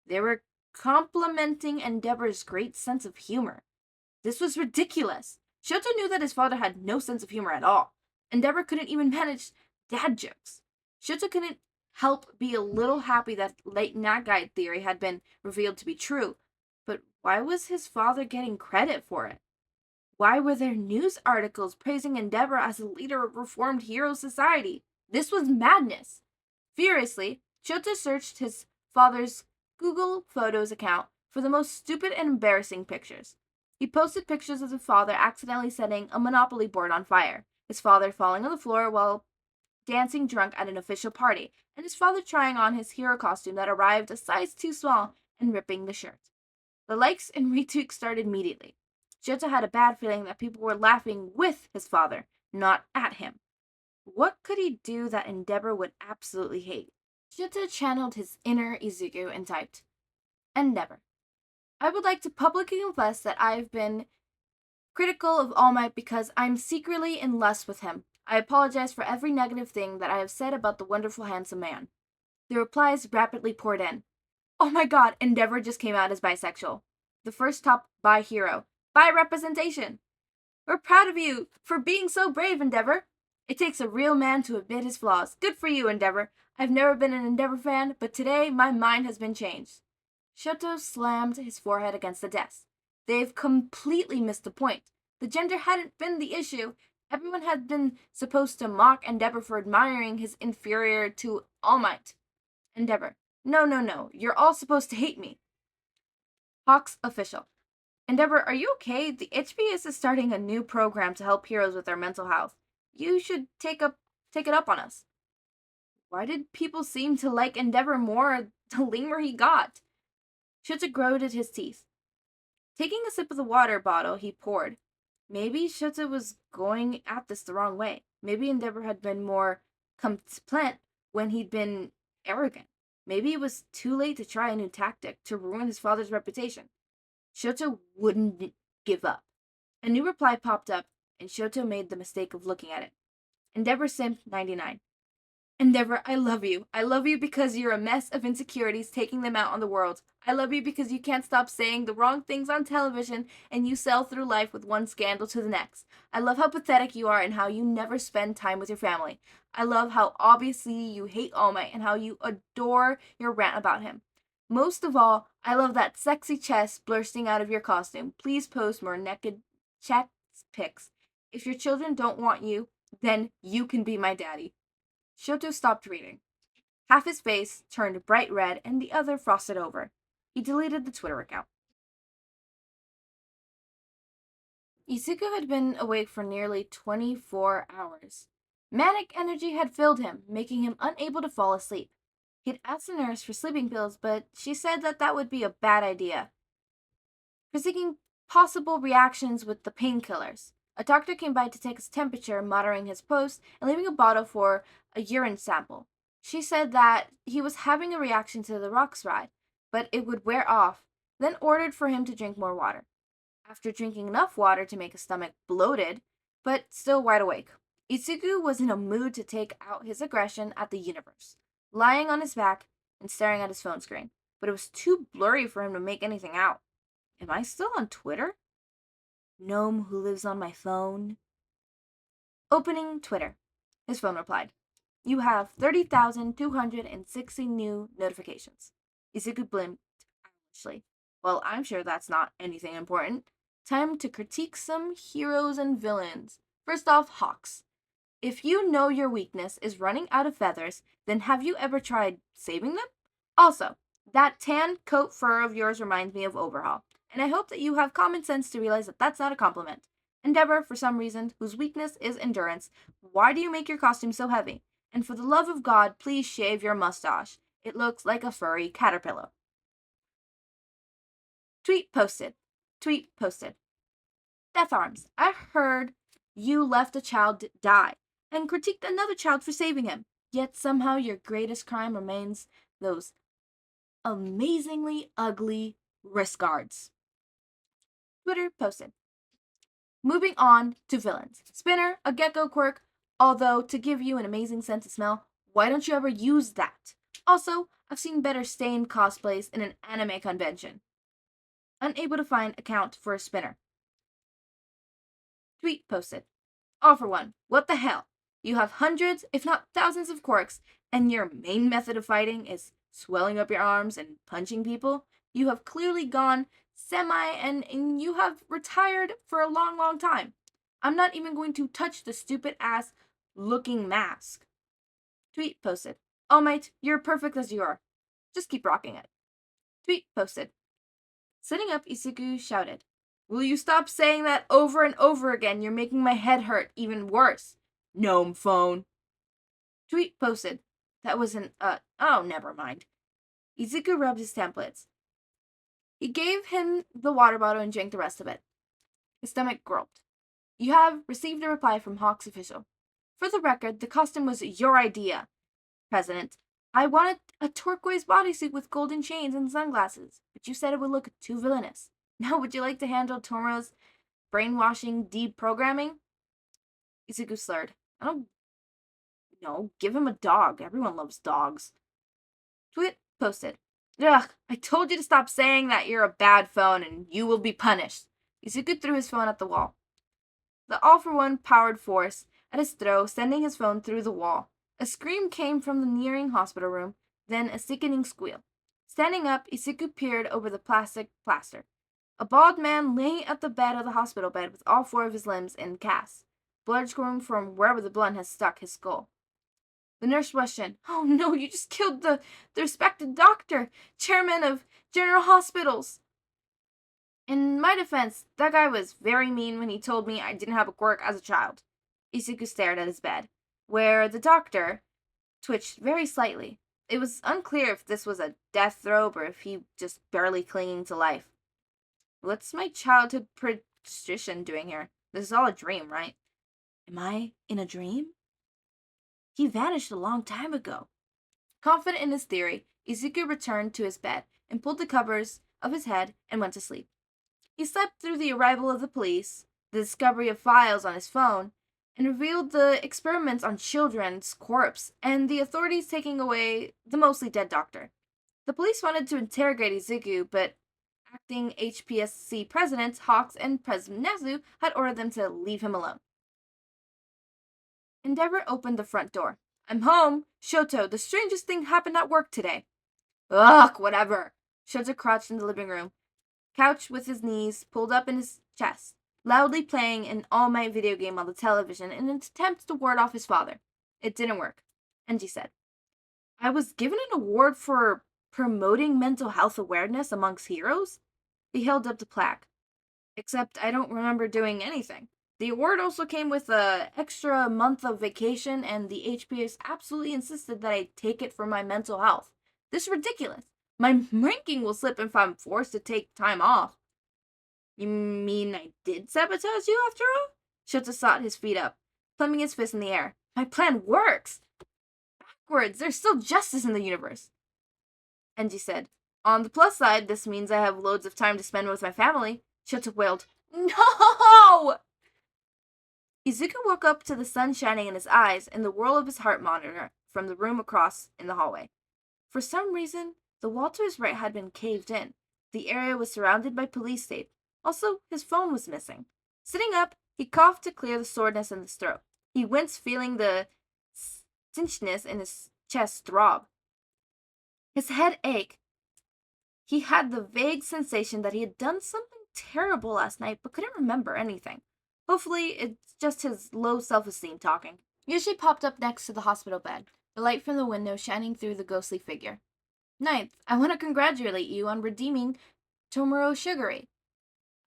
They were complimenting Endeavor's great sense of humor. This was ridiculous. Shoto knew that his father had no sense of humor at all. Endeavor couldn't even manage dad jokes. Shoto couldn't help be a little happy that late Nagai theory had been revealed to be true, but why was his father getting credit for it? Why were there news articles praising Endeavor as a leader of reformed hero society? This was madness. Furiously, Shoto searched his father's Google Photos account for the most stupid and embarrassing pictures. He posted pictures of his father accidentally setting a Monopoly board on fire, his father falling on the floor while dancing drunk at an official party, and his father trying on his hero costume that arrived a size too small and ripping the shirt. The likes and retweets started immediately. Shoto had a bad feeling that people were laughing with his father, not at him. What could he do that Endeavor would absolutely hate? Shoto channeled his inner Izuku and typed, Endeavor. I would like to publicly confess that I've been critical of All Might because I'm secretly in lust with him. I apologize for every negative thing that I have said about the wonderful, handsome man. The replies rapidly poured in. Oh my god, Endeavor just came out as bisexual. The first top bi hero. Bi representation. We're proud of you for being so brave, Endeavor. It takes a real man to admit his flaws. Good for you, Endeavor. I've never been an Endeavor fan, but today my mind has been changed. Shoto slammed his forehead against the desk. They've completely missed the point. The gender hadn't been the issue. Everyone had been supposed to mock Endeavor for admiring his inferior to All Might. Endeavor. No. You're all supposed to hate me. Hawks official. Endeavor, are you okay? The HPS is starting a new program to help heroes with their mental health. You should take it up on us. Why did people seem to like Endeavor more the lamer he got? Shoto grunted his teeth. Taking a sip of the water bottle, he poured. Maybe Shoto was going at this the wrong way. Maybe Endeavor had been more compliant when he'd been arrogant. Maybe it was too late to try a new tactic to ruin his father's reputation. Shoto wouldn't give up. A new reply popped up, and Shoto made the mistake of looking at it. Endeavor Simp 99. Endeavor, I love you. I love you because you're a mess of insecurities taking them out on the world. I love you because you can't stop saying the wrong things on television and you sail through life with one scandal to the next. I love how pathetic you are and how you never spend time with your family. I love how obviously you hate All Might and how you adore your rant about him. Most of all, I love that sexy chest bursting out of your costume. Please post more naked chat pics. If your children don't want you, then you can be my daddy. Shoto stopped reading. Half his face turned bright red and the other frosted over. He deleted the Twitter account. Izuku had been awake for nearly 24 hours. Manic energy had filled him, making him unable to fall asleep. He'd asked the nurse for sleeping pills, but she said that would be a bad idea. Critiquing possible reactions with the painkillers. A doctor came by to take his temperature, monitoring his pulse, and leaving a bottle for a urine sample. She said that he was having a reaction to the rocks ride, but it would wear off, then ordered for him to drink more water. After drinking enough water to make his stomach bloated, but still wide awake, Izuku was in a mood to take out his aggression at the universe, lying on his back and staring at his phone screen, but it was too blurry for him to make anything out. Am I still on Twitter? Gnome who lives on my phone. Opening Twitter. His phone replied. You have 30,260 new notifications. Izuku blinked owlishly. Well, I'm sure that's not anything important. Time to critique some heroes and villains. First off, Hawks. If you know your weakness is running out of feathers, then have you ever tried saving them? Also, that tan coat fur of yours reminds me of Overhaul, and I hope that you have common sense to realize that that's not a compliment. Endeavor, for some reason, whose weakness is endurance, why do you make your costume so heavy? And for the love of God, please shave your mustache. It looks like a furry caterpillar. Tweet posted. Tweet posted. Death Arms, I heard you left a child die and critiqued another child for saving him. Yet somehow your greatest crime remains those amazingly ugly wrist guards. Twitter posted. Moving on to villains. Spinner, a gecko quirk, although to give you an amazing sense of smell, why don't you ever use that? Also, I've seen better stained cosplays in an anime convention. Unable to find account for a spinner. Tweet posted. All for one. What the hell? You have hundreds, if not thousands of quirks, and your main method of fighting is swelling up your arms and punching people? You have clearly gone and you have retired for a long, long time. I'm not even going to touch the stupid ass looking mask. Tweet posted. All Might, you're perfect as you are. Just keep rocking it. Tweet posted. Sitting up, Izuku shouted. Will you stop saying that over and over again? You're making my head hurt even worse. Gnome phone. Tweet posted. That was oh, never mind. Izuku rubbed his templates. He gave him the water bottle and drank the rest of it. His stomach gulped. You have received a reply from Hawk's official. For the record, the costume was your idea, President. I wanted a turquoise bodysuit with golden chains and sunglasses, but you said it would look too villainous. Now would you like to handle Tomoro's brainwashing deprogramming? Izuku slurred. I don't know. Give him a dog. Everyone loves dogs. Tweet posted. Ugh, I told you to stop saying that you're a bad phone and you will be punished. Izuku threw his phone at the wall. The all-for-one powered force at his throw, sending his phone through the wall. A scream came from the nearing hospital room, then a sickening squeal. Standing up, Izuku peered over the plastic plaster. A bald man lay at the bed of the hospital bed with all four of his limbs in casts, blood squirting from wherever the blunt had struck his skull. The nurse rushed in. Oh no, you just killed the respected doctor, chairman of General Hospitals. In my defense, that guy was very mean when he told me I didn't have a quirk as a child. Izuku stared at his bed, where the doctor twitched very slightly. It was unclear if this was a death throb or if he just barely clinging to life. What's my childhood patrician doing here? This is all a dream, right? Am I in a dream? He vanished a long time ago. Confident in his theory, Izuku returned to his bed and pulled the covers of his head and went to sleep. He slept through the arrival of the police, the discovery of files on his phone, and revealed the experiments on children's corpse, and the authorities taking away the mostly dead doctor. The police wanted to interrogate Izuku, but acting HPSC President Hawks and President Nezu had ordered them to leave him alone. Endeavor opened the front door. I'm home. Shoto, the strangest thing happened at work today. Ugh, whatever. Shoto crouched in the living room, couch with his knees pulled up in his chest, loudly playing an all-night video game on the television in an attempt to ward off his father. It didn't work. Enji said, I was given an award for promoting mental health awareness amongst heroes? He held up the plaque. Except I don't remember doing anything. The award also came with an extra month of vacation, and the HPS absolutely insisted that I take it for my mental health. This is ridiculous. My ranking will slip if I'm forced to take time off. You mean I did sabotage you after all? Shota sought his feet up, plumping his fist in the air. My plan works! Backwards, there's still justice in the universe. Enji said, on the plus side, this means I have loads of time to spend with my family. Shota wailed, no! Izuku woke up to the sun shining in his eyes and the whirl of his heart monitor from the room across in the hallway. For some reason, the wall to his right had been caved in. The area was surrounded by police tape. Also, his phone was missing. Sitting up, he coughed to clear the soreness in his throat. He winced, feeling the stinchness in his chest throb. His head ached. He had the vague sensation that he had done something terrible last night, but couldn't remember anything. Hopefully, it's just his low self-esteem talking. Yoshi popped up next to the hospital bed, the light from the window shining through the ghostly figure. Ninth, I want to congratulate you on redeeming Tomoro Shigari.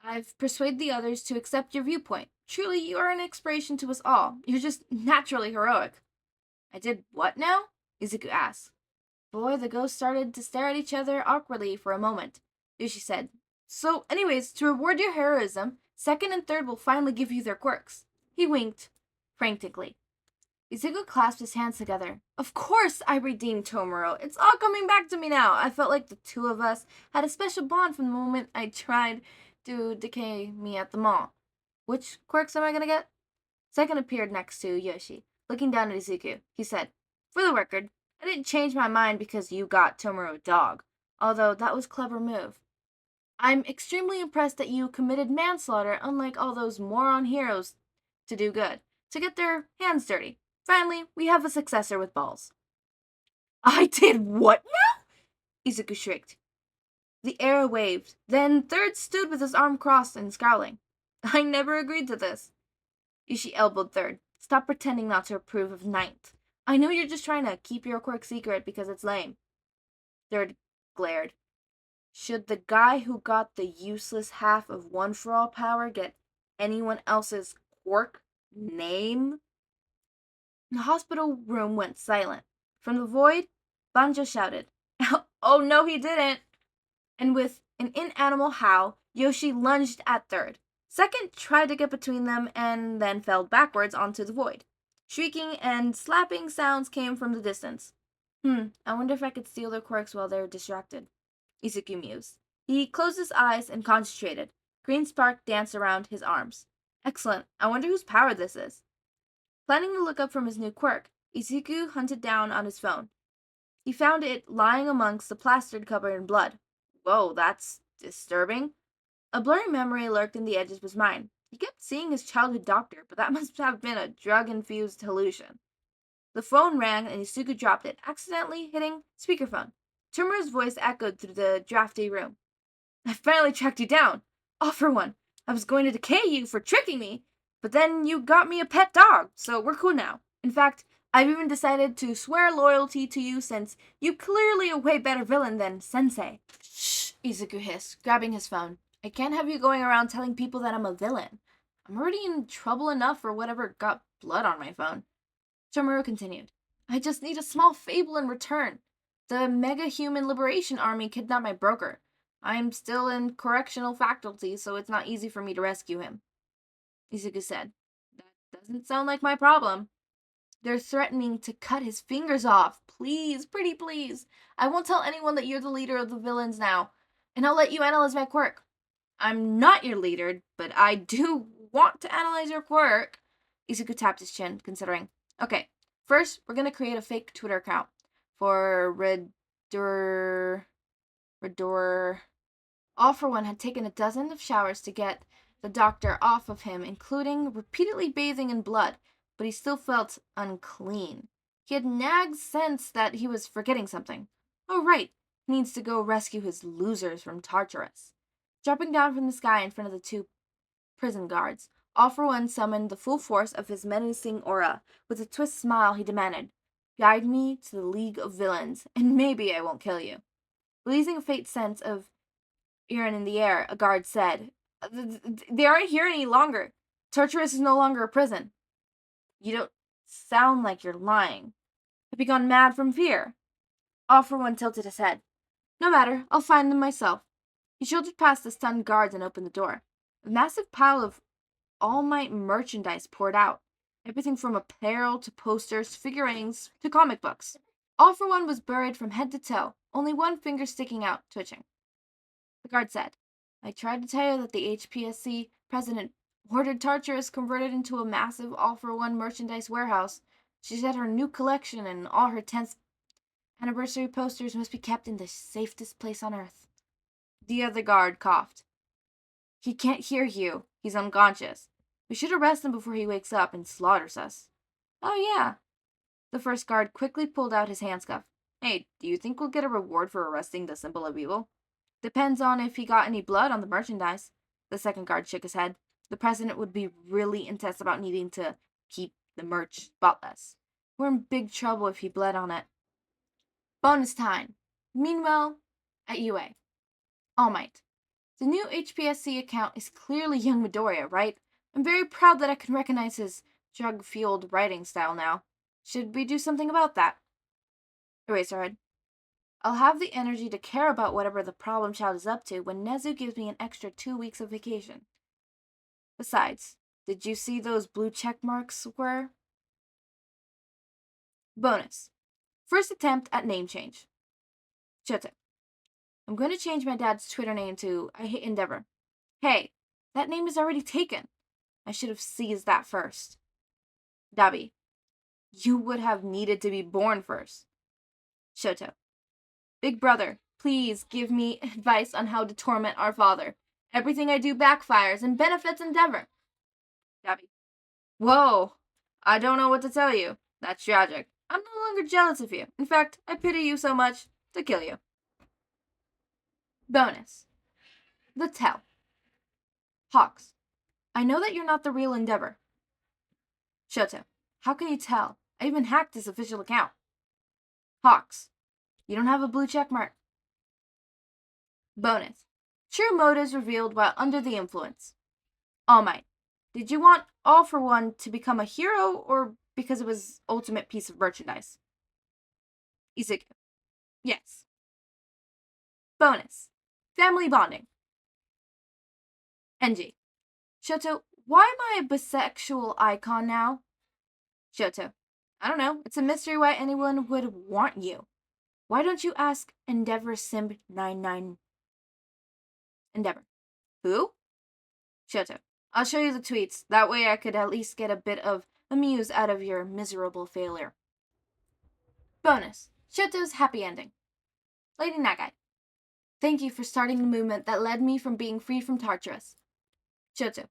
I've persuaded the others to accept your viewpoint. Truly, you are an inspiration to us all. You're just naturally heroic. I did what now? Izuku asked. Boy, the ghosts started to stare at each other awkwardly for a moment. Yoshi said, So, anyways, to reward your heroism, second and third will finally give you their quirks. He winked frantically. Izuku clasped his hands together. Of course I redeemed Tomoro. It's all coming back to me now. I felt like the two of us had a special bond from the moment I tried to decay me at the mall. Which quirks am I gonna get? Second appeared next to Yoshi, looking down at Izuku. He said, For the record, I didn't change my mind because you got Tomoro a dog, although that was a clever move. I'm extremely impressed that you committed manslaughter, unlike all those moron heroes, to do good, to get their hands dirty. Finally, we have a successor with balls. I did what now? Izuku shrieked. The air waved. Then Third stood with his arm crossed and scowling. I never agreed to this. Yoshi elbowed Third. Stop pretending not to approve of Ninth. I know you're just trying to keep your quirk secret because it's lame. Third glared. Should the guy who got the useless half of One for All power get anyone else's quirk name? The hospital room went silent. From the void, Banjo shouted, Oh no, he didn't! And with an inanimal howl, Yoshi lunged at Third. Second tried to get between them and then fell backwards onto the void. Shrieking and slapping sounds came from the distance. I wonder if I could steal their quirks while they're distracted. Izuku mused. He closed his eyes and concentrated. Green spark danced around his arms. Excellent. I wonder whose power this is. Planning to look up from his new quirk, Izuku hunted down on his phone. He found it lying amongst the plastered covered in blood. Whoa, that's disturbing. A blurry memory lurked in the edges of his mind. He kept seeing his childhood doctor, but that must have been a drug-infused hallucination. The phone rang and Izuku dropped it, accidentally hitting speakerphone. Tomoro's voice echoed through the drafty room. I finally tracked you down. All for one. I was going to decay you for tricking me, but then you got me a pet dog, so we're cool now. In fact, I've even decided to swear loyalty to you since you're clearly a way better villain than Sensei. Shh, Izuku hissed, grabbing his phone. I can't have you going around telling people that I'm a villain. I'm already in trouble enough for whatever got blood on my phone. Tomoro continued. I just need a small favor in return. The Mega Human Liberation Army kidnapped my broker. I'm still in correctional faculty, so it's not easy for me to rescue him. Izuku said. That doesn't sound like my problem. They're threatening to cut his fingers off. Please, pretty please. I won't tell anyone that you're the leader of the villains now, and I'll let you analyze my quirk. I'm not your leader, but I do want to analyze your quirk. Izuku tapped his chin, considering. Okay, first, we're going to create a fake Twitter account for Redor. All for One had taken a dozen of showers to get the doctor off of him, including repeatedly bathing in blood, but he still felt unclean. He had nagged sense that he was forgetting something. Oh, right, he needs to go rescue his losers from Tartarus. Dropping down from the sky in front of the two prison guards, All for One summoned the full force of his menacing aura. With a twist smile, he demanded, Guide me to the League of Villains, and maybe I won't kill you. Releasing a faint sense of iron in the air, a guard said, They aren't here any longer. Tartarus is no longer a prison. You don't sound like you're lying. Have you gone mad from fear? All for One tilted his head. No matter, I'll find them myself. He shouldered past the stunned guards and opened the door. A massive pile of All Might merchandise poured out. Everything from apparel to posters, figurines, to comic books. All for One was buried from head to toe, only one finger sticking out, twitching. The guard said, I tried to tell you that the HPSC president ordered Tartarus converted into a massive All for One merchandise warehouse. She said her new collection and all her 10th anniversary posters must be kept in the safest place on earth. The other guard coughed. He can't hear you. He's unconscious. We should arrest him before he wakes up and slaughters us. Oh, yeah. The first guard quickly pulled out his handscuff. Hey, do you think we'll get a reward for arresting the symbol of evil? Depends on if he got any blood on the merchandise. The second guard shook his head. The president would be really intense about needing to keep the merch spotless. We're in big trouble if he bled on it. Bonus time. Meanwhile, at UA. All Might. The new HPSC account is clearly young Midoriya, right? I'm very proud that I can recognize his drug-fueled writing style now. Should we do something about that? Eraserhead. I'll have the energy to care about whatever the problem child is up to when Nezu gives me an extra 2 weeks of vacation. Besides, did you see those blue check marks were? Bonus. First attempt at name change. Shoto. I'm going to change my dad's Twitter name to I Hate Endeavor. Hey, that name is already taken. I should have seized that first. Dabi. You would have needed to be born first. Shoto. Big brother, please give me advice on how to torment our father. Everything I do backfires and benefits Endeavor. Dabi. Whoa, I don't know what to tell you. That's tragic. I'm no longer jealous of you. In fact, I pity you so much to kill you. Bonus. The Tell. Hawks. I know that you're not the real Endeavor. Shoto. How can you tell? I even hacked this official account. Hawks. You don't have a blue check mark. Bonus. True motives revealed while under the influence. All Might. Did you want All for One to become a hero or because it was ultimate piece of merchandise? Izuku. Yes. Bonus. Family bonding. NG. Shoto, why am I a bisexual icon now? Shoto. I don't know. It's a mystery why anyone would want you. Why don't you ask Endeavor Simp 99? Endeavor. Who? Shoto. I'll show you the tweets. That way I could at least get a bit of amuse out of your miserable failure. Bonus. Shoto's happy ending. Lady Nagai. Thank you for starting the movement that led me from being free from Tartarus. Shoto.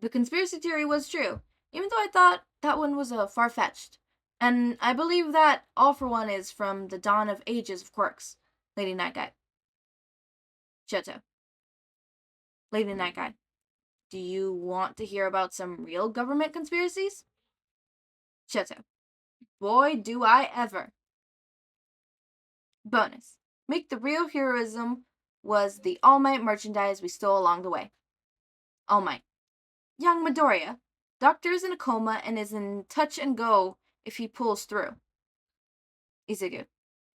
The conspiracy theory was true, even though I thought that one was far-fetched. And I believe that All for One is from the dawn of ages of quirks. Lady Nagai. Shoto. Lady Nagai. Do you want to hear about some real government conspiracies? Shoto. Boy, do I ever. Bonus. Make the real heroism was the All Might merchandise we stole along the way. All Might. Young Midoriya. Doctor is in a coma and is in touch and go if he pulls through. Izuku.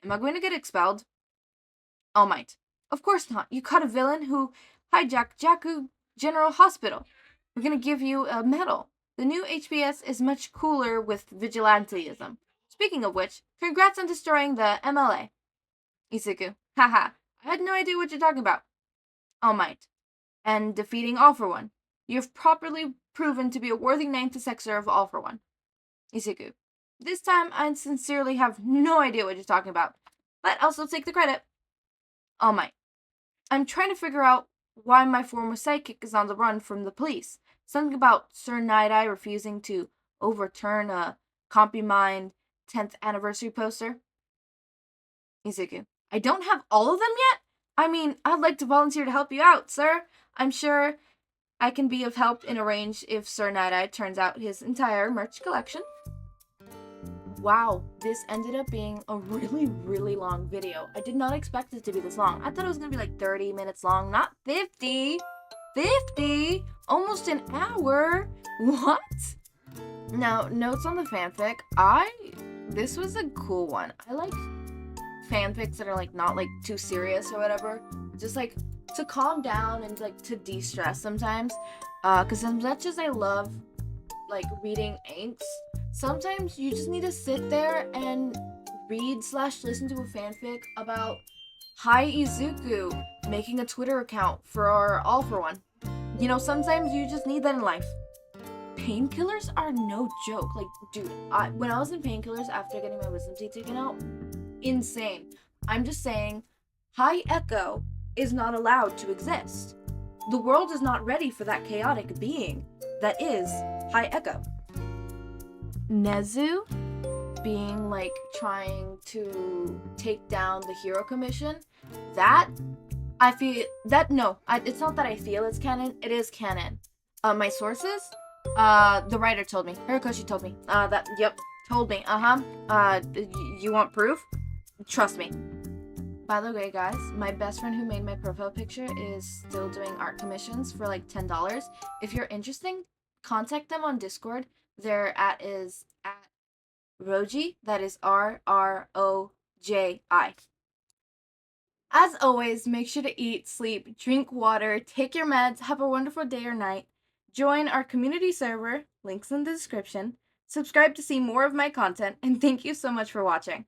Am I going to get expelled? All Might. Of course not. You caught a villain who hijacked Jakku General Hospital. We're going to give you a medal. The new HPS is much cooler with vigilanteism. Speaking of which, congrats on destroying the MLA. Izuku. Haha. I had no idea what you're talking about. All Might. And defeating All for One. You have properly proven to be a worthy ninth successor of All for One. Izuku. This time, I sincerely have no idea what you're talking about, but I'll still take the credit. All Might. I'm trying to figure out why my former sidekick is on the run from the police. Something about Sir Night-Eye refusing to overturn a CompuMind 10th anniversary poster. Izuku. I don't have all of them yet? I mean, I'd like to volunteer to help you out, sir. I'm sure I can be of help in a range if Sir Night-Eye turns out his entire merch collection. Wow, this ended up being a really, really long video. I did not expect it to be this long. I thought it was going to be like 30 minutes long, not 50. 50? Almost an hour? What? Now, notes on the fanfic. This was a cool one. I like fanfics that are like not like too serious or whatever. Just like to calm down and like to de-stress sometimes. Because as much as I love like reading inks, sometimes you just need to sit there and read/listen to a fanfic about Hi Izuku making a Twitter account for our All for One. You know, sometimes you just need that in life. Painkillers are no joke. Like, dude, when I was in painkillers after getting my wisdom teeth taken out, insane. I'm just saying, High Echo is not allowed to exist. The world is not ready for that chaotic being that is High Echo. Nezu being like trying to take down the Hero Commission, that I feel that no, it's not that I feel it's canon, it is canon. My sources, The writer told me. Hirikoshi told me. Yep, told me. You want proof? Trust me. By the way, guys, my best friend who made my profile picture is still doing art commissions for like $10. If you're interested, contact them on Discord. Their at is at Roji. That is RROJI. As always, make sure to eat, sleep, drink water, take your meds, have a wonderful day or night. Join our community server, links in the description. Subscribe to see more of my content, and thank you so much for watching.